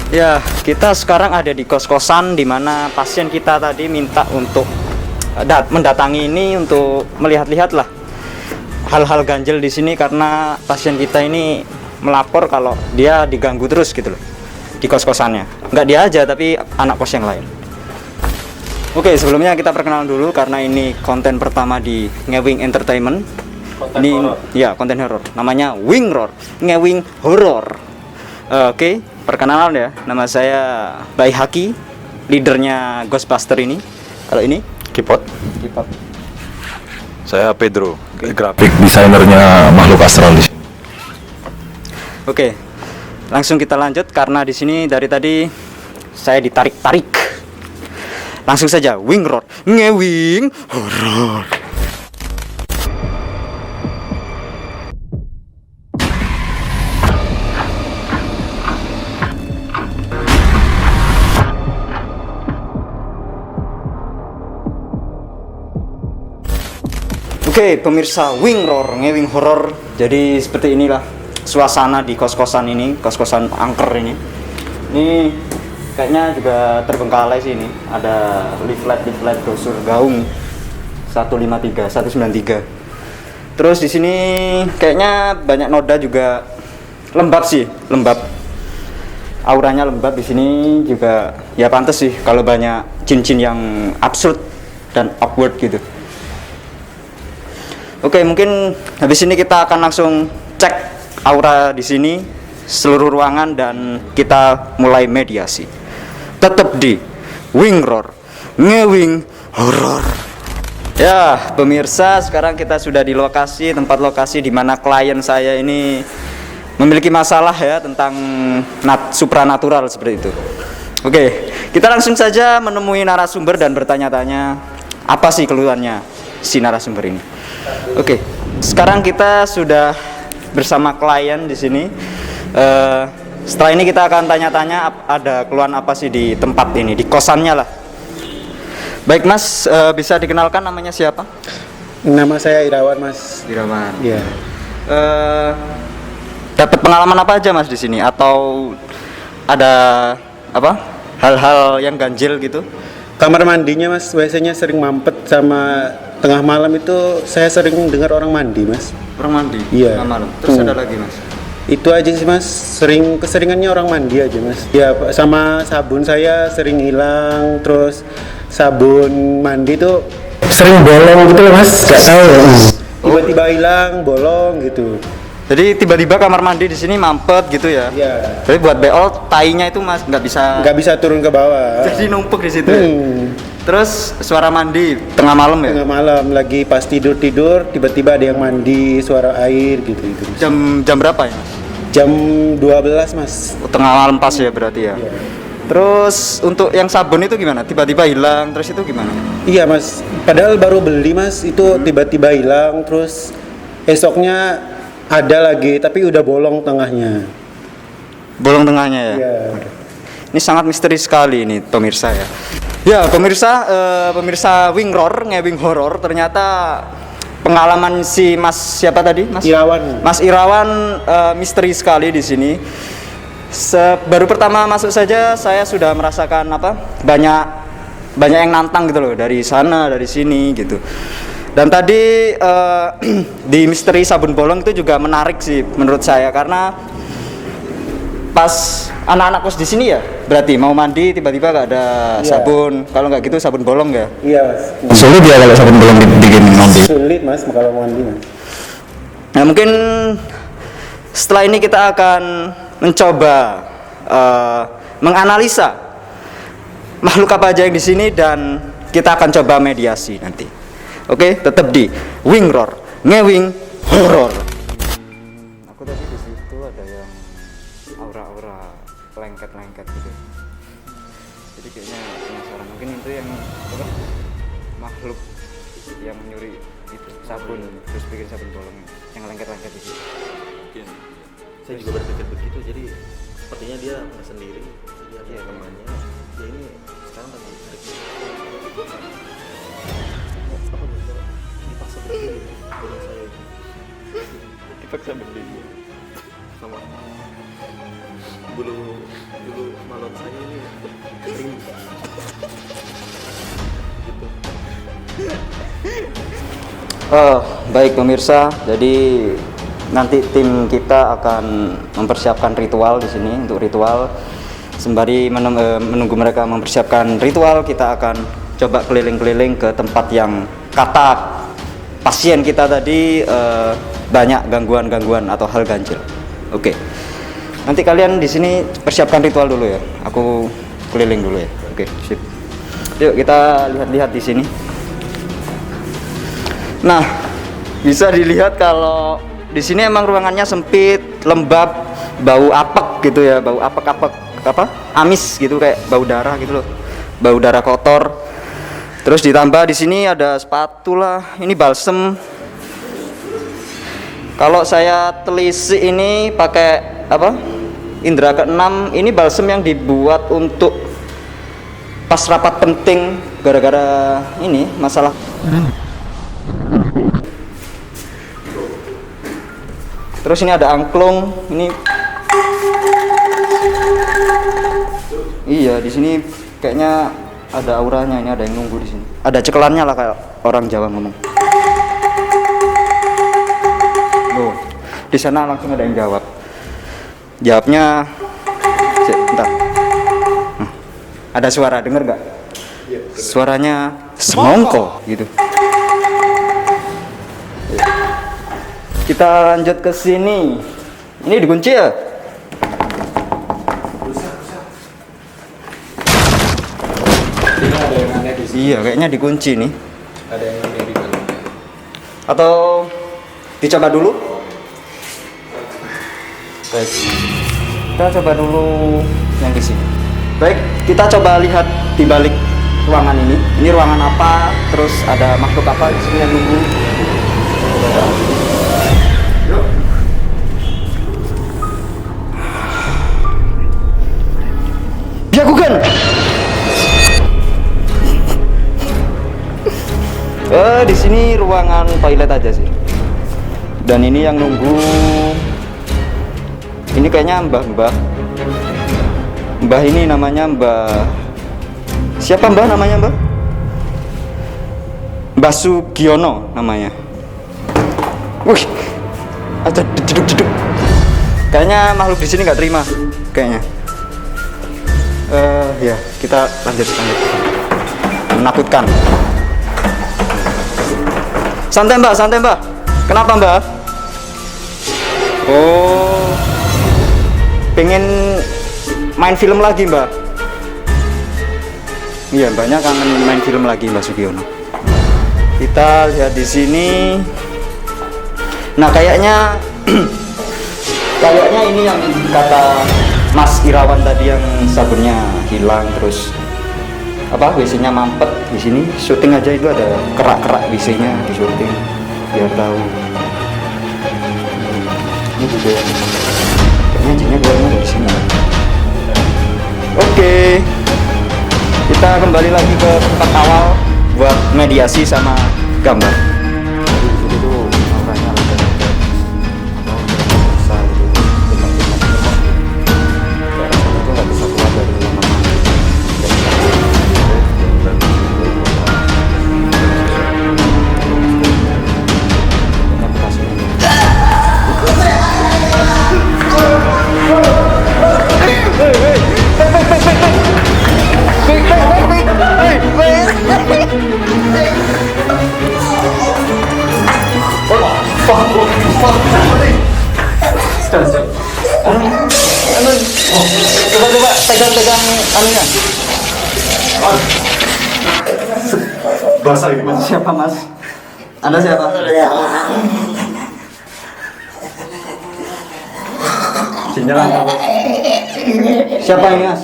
Ya, kita sekarang ada di kos-kosan di mana pasien kita tadi minta untuk mendatangi ini untuk melihat-lihat lah hal-hal ganjil di sini karena pasien kita ini melapor kalau dia diganggu terus gitu loh di kos-kosannya. Nggak dia aja tapi anak kos yang lain. Oke, sebelumnya kita perkenalan dulu karena ini konten pertama di Ngewing Entertainment. Konten Ini horor. ya konten horor. Namanya Wing Roar, Ngewing Horror. Oke, perkenalan ya. Nama saya Bayi Haki, leadernya Ghostbuster ini. Kalau ini Kipot. Kipot. Saya Pedro, grafik desainernya makhluk astral di sini. Oke, langsung kita lanjut karena di sini dari tadi saya ditarik-tarik. Langsung saja, Wing Roar, Ngewing Horror. Oke, pemirsa Wing Roar, Ngewing Horror. Jadi seperti inilah suasana di kos-kosan ini, kos-kosan angker ini. Ini kayaknya juga terbengkalai sih ini. Ada leaflet brosur gaung 193. Terus di sini kayaknya banyak noda juga, lembab sih, lembab. Auranya lembab di sini juga. Ya pantas sih kalau banyak cincin yang absurd dan awkward gitu. Oke, mungkin habis ini kita akan langsung cek aura di sini, seluruh ruangan, dan kita mulai mediasi. Tetap di Wing Roar, Ngewing Horror. Ya, pemirsa, sekarang kita sudah di lokasi, tempat lokasi di mana klien saya ini memiliki masalah ya tentang supranatural seperti itu. Oke, kita langsung saja menemui narasumber dan bertanya-tanya apa sih keluhannya si narasumber ini. Oke, sekarang kita sudah bersama klien di sini. Setelah ini kita akan tanya-tanya ada keluhan apa sih di tempat ini, di kosannya lah. Baik Mas, bisa dikenalkan namanya siapa? Nama saya Irawan, Mas. Irawan. Iya. Dapat pengalaman apa aja Mas di sini? Atau ada apa? Hal-hal yang ganjil gitu? Kamar mandinya, Mas, WC-nya sering mampet, sama tengah malam itu saya sering dengar orang mandi, Mas. Orang mandi? Iya. Tengah malam. Terus ada lagi Mas? Itu aja sih, Mas. Keseringannya orang mandi aja, Mas. Ya, sama sabun saya sering hilang, terus sabun mandi tuh sering bolong gitu loh, Mas. Gak tahu. Tiba-tiba hilang, bolong gitu. Jadi tiba-tiba kamar mandi di sini mampet gitu ya? Iya. Jadi buat beol, tainya itu Mas nggak bisa turun ke bawah. jadi numpuk di situ. Ya? Terus suara mandi tengah malam ya? Tengah malam lagi pas tidur tiba-tiba ada yang mandi, suara air gitu. Jam berapa ya Mas? Jam 12, Mas. Tengah malam pas ya berarti ya? Iya. Terus untuk yang sabun itu gimana? Tiba-tiba hilang, terus itu gimana? Iya, Mas. Padahal baru beli, Mas. Itu tiba-tiba hilang, terus esoknya ada lagi, tapi udah bolong tengahnya. Bolong tengahnya ya? Iya. Ini sangat misteri sekali ini pemirsa ya. Ya pemirsa Wing Roar, Ngewing Horror, ternyata pengalaman si Mas siapa tadi? Mas Irawan. Mas Irawan misteri sekali di sini. Baru pertama masuk saja saya sudah merasakan banyak yang nantang gitu loh, dari sana dari sini gitu. Dan tadi di misteri sabun bolong itu juga menarik sih menurut saya, karena pas anak-anak kos di sini ya berarti mau mandi tiba-tiba gak ada sabun. Kalau nggak gitu sabun bolong ya. Iya, Mas. Sulit ya kalau sabun belum bikin mandi. Sulit, Mas, kalau mandi, Mas. Nah mungkin setelah ini kita akan mencoba menganalisa makhluk apa aja yang di sini dan kita akan coba mediasi nanti. Oke, tetap di Wing Roar, Ngewing Horror. Aku tadi di situ ada yang aura-aura lengket-lengket gitu. Jadi kayaknya penasaran, mungkin itu yang makhluk yang nyuri itu sabun, terus bikin sabun bolong yang lengket-lengket itu. Mungkin saya juga berpikir begitu, jadi sepertinya dia nggak sendiri, dia ada temannya. Ya ini sekarang lagi cari apa bisa dipaksa berdiri dengan saya ini. Dipaksa berdiri sama bulu malot saya ini kering gitu. Baik pemirsa, jadi nanti tim kita akan mempersiapkan ritual di sini. Untuk ritual, sembari menunggu mereka mempersiapkan ritual, kita akan coba keliling-keliling ke tempat yang kata pasien kita tadi banyak gangguan-gangguan atau hal ganjil. Oke. Nanti kalian di sini persiapkan ritual dulu ya. Aku keliling dulu ya. Oke, sip. Yuk kita lihat-lihat di sini. Nah, bisa dilihat kalau di sini emang ruangannya sempit, lembab, bau apek gitu ya, bau apek-apek apa? Amis gitu, kayak bau darah gitu loh. Bau darah kotor. Terus ditambah di sini ada spatula, ini balsem. Kalau saya telisik ini pakai apa? Indra keenam, ini balsem yang dibuat untuk pas rapat penting gara-gara ini masalah. Terus ini ada angklung, ini iya di sini kayaknya ada auranya, ini ada yang nunggu di sini. Ada cekelannya lah kayak orang Jawa ngomong. Oh, di sana langsung ada yang jawab. Jawabnya, bentar. Ada suara, denger nggak? Suaranya semongko gitu. Kita lanjut ke sini. Ini dikunci ya? Iya, kayaknya dikunci nih. Ada yang aneh di dalam. Atau dicoba dulu? Baik. Kita coba dulu yang di sini. Baik, kita coba lihat di balik ruangan ini. Ini ruangan apa? Terus ada makhluk apa di sini yang nunggu? Yuk. Byakugan. Di sini ruangan toilet aja sih. Dan ini yang nunggu. Ini kayaknya mbah-mbah. Mbah ini namanya Mbah. Siapa Mbah namanya Mbah? Mbah Sugiono namanya. Wih, ada jeduk-jeduk. Kayaknya makhluk di sini nggak terima. Kayaknya. Ya kita lanjut. Menakutkan. Santai Mbak. Kenapa Mbak? Oh, pengen main film lagi Mbak? Iya, Mbaknya kangen main film lagi Mbak Sugiono. Kita lihat di sini. Nah, kayaknya ini yang kata Mas Irawan tadi, yang sabunnya hilang, terus apa WC-nya mampet di sini. Syuting aja itu ada kerak-kerak WC-nya di syuting biar tahu. Ini juga kayaknya jinnya keluarnya dari sini. Oke, kita kembali lagi ke tempat awal buat mediasi sama gambar. Jadi itu auranya ada bisa itu nggak bisa keluar dari rumah. Coba pegang anunya. Basah ini mas. Siapa Mas? Anda siapa? Sinyalan. Siapa ini Mas?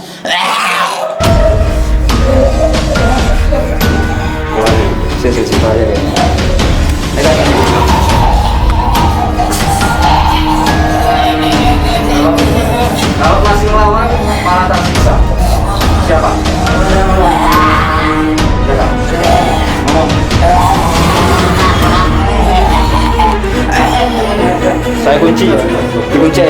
Si bahaya kayaknya. Kalau masih ngelawan malah tersiksa. Siapa? Ngomong. Saya kunci. Dikunci.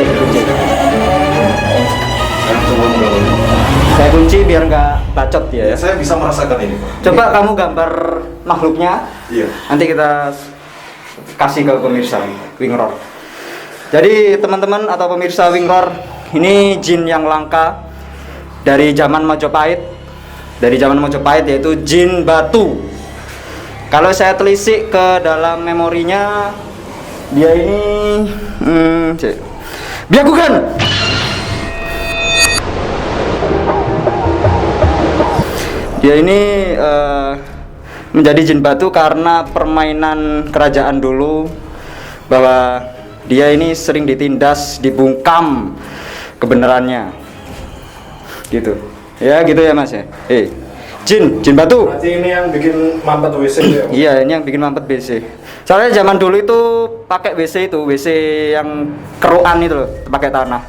biar nggak bacot ya. Ya, saya bisa merasakan ini, Pak. Coba kamu gambar makhluknya. Iya. Nanti kita kasih ke pemirsa Wingror. Jadi teman-teman atau pemirsa Wingror, ini jin yang langka dari zaman Majapahit. Dari zaman Majapahit, yaitu jin batu. Kalau saya telisik ke dalam memorinya, dia ini Byakugan. Dia ini menjadi jin batu karena permainan kerajaan dulu, bahwa dia ini sering ditindas, dibungkam kebenarannya. Gitu. Ya gitu ya Mas ya. Jin batu. Berarti ini yang bikin mampet WC ya? Iya, ini yang bikin mampet WC. Soalnya zaman dulu itu pakai WC yang keruan itu loh, pakai tanah.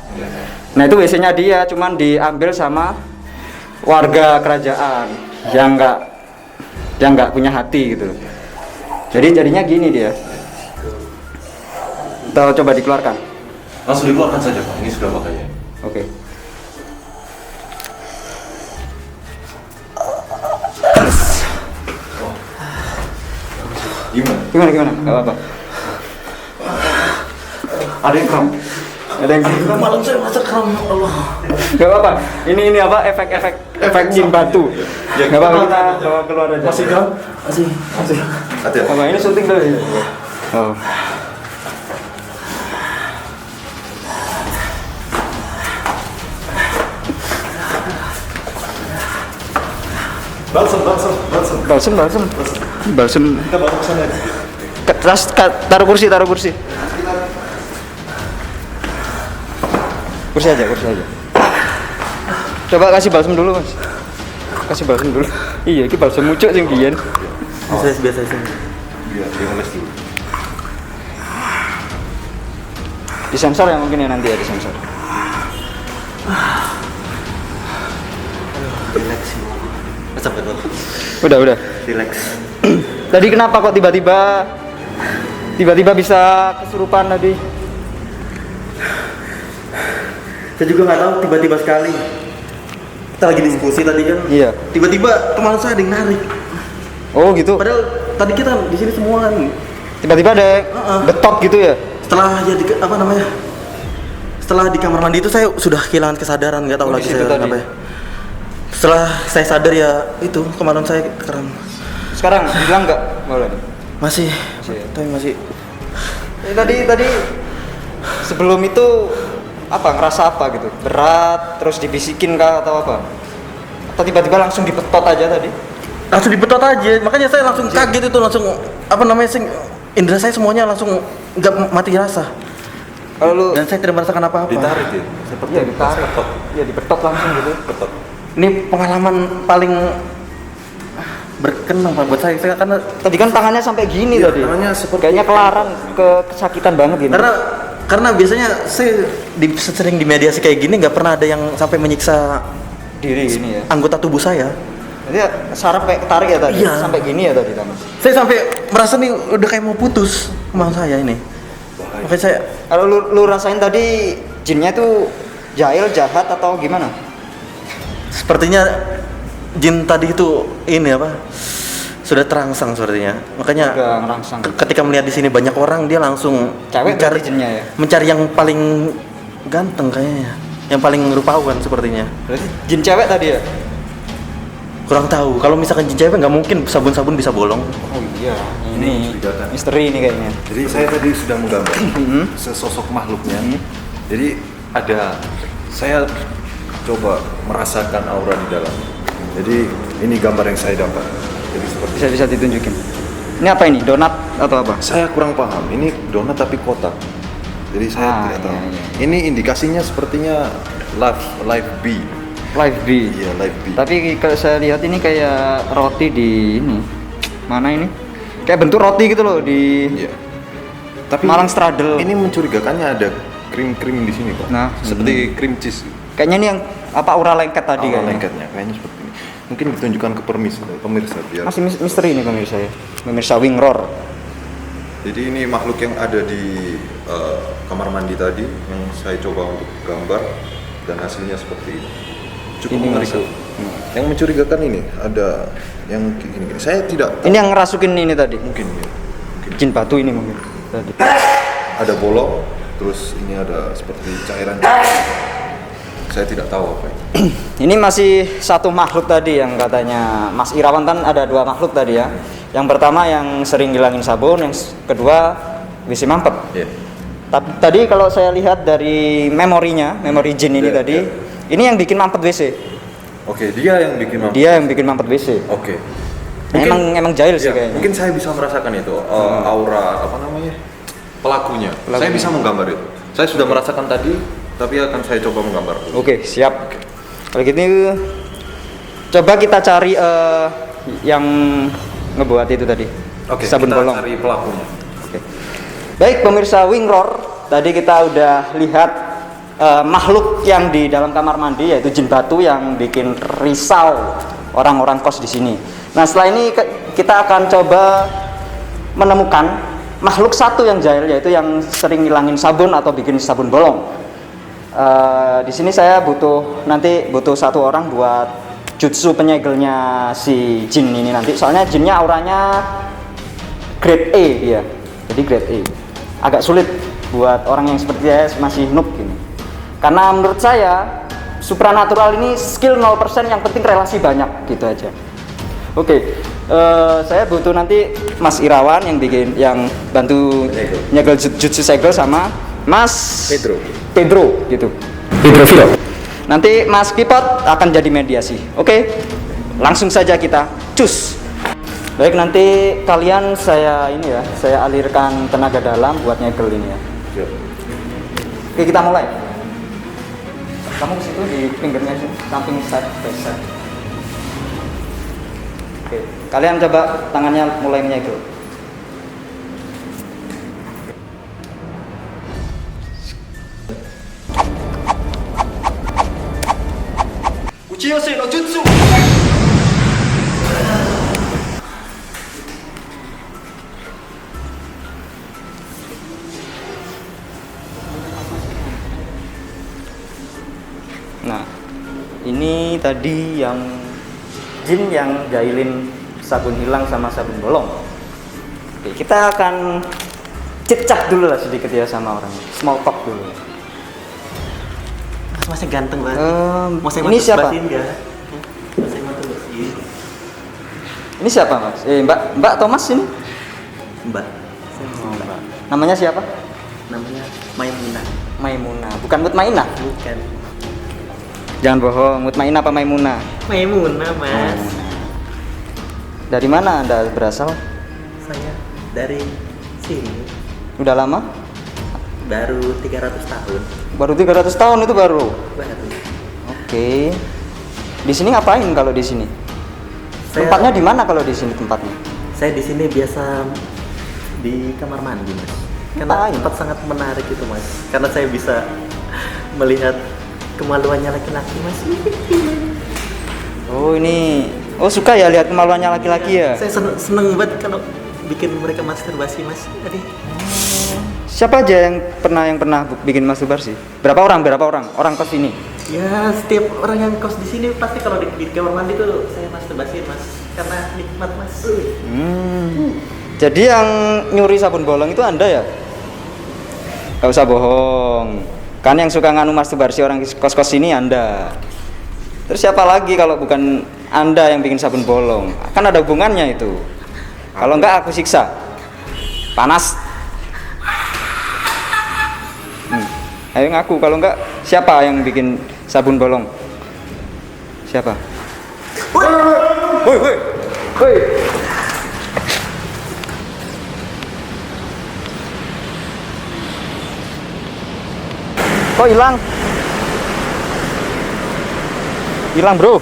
Nah, itu WC-nya dia cuman diambil sama warga kerajaan yang nggak punya hati gitu. Jadi jadinya gini dia. Kita coba dikeluarkan. Langsung dikeluarkan saja, Pak. Ini sudah pakainya. Oke. Gimana? Gak apa-apa. Ada yang kram. Malam saya merasa kram, ya Allah. Gak apa-apa. Ini apa? Efek jin batu. Gak apa-apa, kita bawa keluar aja. Masih kram? Masih. Hati-hati. Apa ini syuting dulu ya? Oh. Balsem. Kita bawa ke sana. Taruh kursi. Kursi aja. Coba kasih balsem dulu, Mas. Iya, ini balsem mucuk sing biyen. Biasa sini. Iya, dioles dulu. Disensor ya mungkin ya nanti ya disensor. Relax. Sampai dulu. Udah. Relax. Tadi kenapa kok tiba-tiba bisa kesurupan tadi? Saya juga nggak tahu, tiba-tiba sekali. Kita lagi diskusi tadi kan. Iya. Tiba-tiba teman saya ada yang narik. Oh gitu. Padahal tadi kita di sini semua kan. Tiba-tiba ada betot gitu ya? Setelah ya setelah di kamar mandi itu saya sudah kehilangan kesadaran, nggak tahu Oh, lagi di situ saya tadi. apa ya. Setelah saya sadar ya itu kemarin saya kram. Sekarang bilang nggak? Boleh. Masih. Tapi masih. Tadi sebelum itu ngerasa apa gitu? Berat, terus dibisikin kah atau apa? Atau tiba-tiba langsung dipetot aja tadi? Langsung dipetot aja, makanya saya langsung kaget itu, langsung indera saya semuanya langsung nggak mati rasa. Kalau lu Dan saya tidak merasakan apa-apa. Ditarik ya? iya ditarik, iya dipetot langsung gitu. Betul. Ini pengalaman paling berkenang Pak buat saya karena Tadi kan tangannya sampai gini Iya, tadi. tangannya seperti- Kayaknya kelaran, kesakitan banget gini. karena biasanya saya sering di mediasi kayak gini nggak pernah ada yang sampai menyiksa diri gini ya. anggota tubuh saya. Jadi saraf kayak ketarik ya tadi. Iya. Sampai gini ya tadi tangan. Saya sampai merasa nih udah kayak mau putus kemauan saya ini. Makanya saya Kalau lu rasain tadi jinnya tuh jahil, jahat atau gimana? sepertinya jin tadi itu ini apa? Sudah terangsang sepertinya. Makanya Udah ngerangsang. ketika melihat di sini banyak orang dia langsung Cewek berarti jinnya ya? mencari yang paling ganteng kayaknya, yang paling rupawan sepertinya. Berarti jin cewek tadi ya? Kurang tahu. Kalau misalkan jin cewek nggak mungkin sabun-sabun bisa bolong. Oh iya, ini mencurigakan. misteri ini kayaknya. Jadi saya tadi sudah menggambar sesosok makhluknya. Jadi saya coba merasakan aura di dalam. Jadi ini gambar yang saya dapat. Jadi seperti Bisa ditunjukin. Ini apa ini? Donat atau apa? saya kurang paham. Ini donat tapi kotak. Jadi saya tidak tahu. Iya. Ini indikasinya sepertinya live B. Live B. Iya, live B. Tapi kalau saya lihat ini kayak roti di ini. Mana ini? Kayak bentuk roti gitu loh di Iya. Tapi Malang Straddle. Ini mencurigakannya ada krim-krim di sini, Pak. Nah, seperti krim cheese. Kayaknya ini yang aura lengket tadi Aura kayaknya. lengketnya kayaknya seperti ini. Mungkin ditunjukkan ke pemirsa biar. Masih misteri ini pemirsa ya. Pemirsa Wingror. Jadi ini makhluk yang ada di kamar mandi tadi yang saya coba untuk gambar dan hasilnya seperti ini. Cukup Ini mengerikan. masuk Yang mencurigakan ini ada yang gini. Saya tidak tahu. Ini yang ngerasukin ini tadi. Mungkin ya. Jin batu ini mungkin. Tadi. Ada bolong, terus ini ada seperti cairan. Saya tidak tahu apa ini. Ini masih satu makhluk tadi yang katanya Mas Irawan kan ada 2 makhluk tadi ya. Yang pertama yang sering ngilangin sabun, yang kedua WC mampet. Iya. Tadi kalau saya lihat dari memori jin ini Iya, tadi, iya. ini yang bikin mampet WC. Oke, dia yang bikin mampet. Dia yang bikin mampet WC. Oke. Emang jahil sih Ya, kayaknya. mungkin saya bisa merasakan itu aura apa namanya pelakunya. Saya bisa menggambar itu. Saya sudah merasakan tadi, tapi akan saya coba menggambar. Oke, siap. Kalau gitu coba kita cari yang ngebuat itu tadi. Oke, Sabun kita bolong. cari pelakunya. Oke. Baik pemirsa Wingroar, tadi kita udah lihat makhluk yang di dalam kamar mandi yaitu jin batu yang bikin risau orang-orang kos di sini. Nah, setelah ini kita akan coba menemukan makhluk satu yang jahil yaitu yang sering ngilangin sabun atau bikin sabun bolong. Di sini saya butuh satu orang buat jutsu penyegelnya si jin ini nanti. Soalnya jinnya auranya grade E dia. Jadi grade E. Agak sulit buat orang yang seperti saya masih noob gini. Karena menurut saya supranatural ini skill 0%, yang penting relasi banyak gitu aja. Oke, saya butuh nanti Mas Irawan yang bantu nyegel jutsu segel sama Mas Pedro gitu. Pedro. Nanti Mas Kipot akan jadi mediasi. Oke. Langsung saja kita cus. Baik, nanti kalian saya alirkan tenaga dalam buat nyegel ini ya. Siap. Oke, kita mulai. Kamu ke situ di pinggirnya sih, samping side by side. Oke, kalian coba tangannya mulai menyegel. Uchiyose no jutsu. Nah, ini tadi yang jin yang jahilin sabun hilang sama sabun bolong. Oke, kita akan cicak dulu lah sedikit ya sama orang. Small talk dulu. Mas masih ganteng banget. Ini siapa? Ini siapa Mas? Mbak Thomas ini? Mbak. Mbak. Namanya siapa? Namanya Maimunah. Maimunah. Bukan Mutmainah? Bukan. Jangan bohong, Mutmainah apa Maimunah? Maimunah, Mas. Dari mana Anda berasal? Saya dari sini. Udah lama? Baru 300 tahun. Baru 300 tahun itu baru. Baru. Oke. Di sini ngapain kalau di sini? Tempatnya di mana kalau di sini tempatnya? Saya di sini biasa di kamar mandi, Mas. Karena Ngapain? tempat sangat menarik itu, Mas. Karena saya bisa melihat kemaluannya laki-laki, Mas. Oh, ini. Oh, suka ya lihat kemaluannya laki-laki ya? Saya seneng banget kalau bikin mereka masturbasi, Mas. Aduh. Siapa aja yang pernah bikin masturbasi? Berapa orang? Orang kos ini. Ya, setiap orang yang kos di sini pasti kalau di kamar mandi tuh saya masturbasi, Mas. Karena nikmat, Mas. Jadi yang nyuri sabun bolong itu Anda ya? Gak usah bohong. Kan yang suka nganu masturbasi orang kos-kos ini Anda. Terus siapa lagi kalau bukan Anda yang bikin sabun bolong? Kan ada hubungannya itu. Kalau enggak aku siksa. Panas. Ayo ngaku, kalau enggak siapa yang bikin sabun bolong? Siapa? Woi. Kok hilang? Hilang, bro.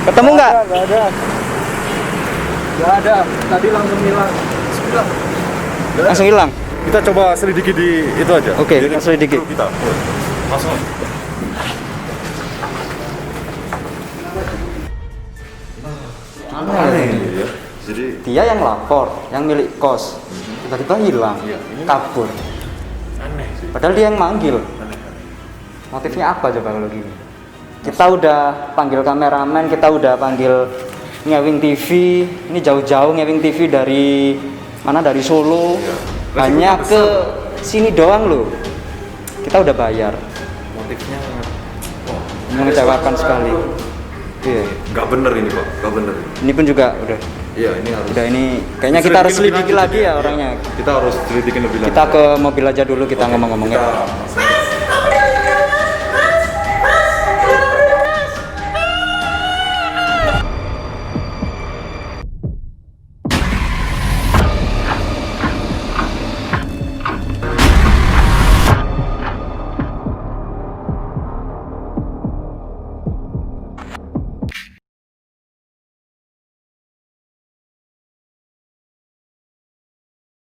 Ketemu nggak? Nggak ada. Tadi langsung hilang. Langsung hilang. Kita coba selidiki di itu aja. Oke, Jadi, kita selidiki. Kita. Langsung. Aneh ini ya. Jadi Dia yang lapor, yang milik kos. Tiba-tiba hilang, Iya, ini- kabur. aneh sih. Padahal dia yang manggil. Motifnya apa coba kalau gini? Kita udah panggil kameramen, kita udah panggil Ngewing TV. Ini jauh-jauh Ngewing TV dari mana? Dari Solo. Hanya ke sini doang loh. Kita udah bayar. Motifnya Mengecewakan sekali. Iya. nggak bener ini Pak, nggak bener. Ini pun juga udah. Iya ini harus. Udah ini kayaknya kita harus Selidiki lebih selidiki lanjut lagi ini. ya orangnya. Kita harus selidikin lebih lanjut. Kita ke mobil aja dulu kita ngomong-ngomong ya. Kita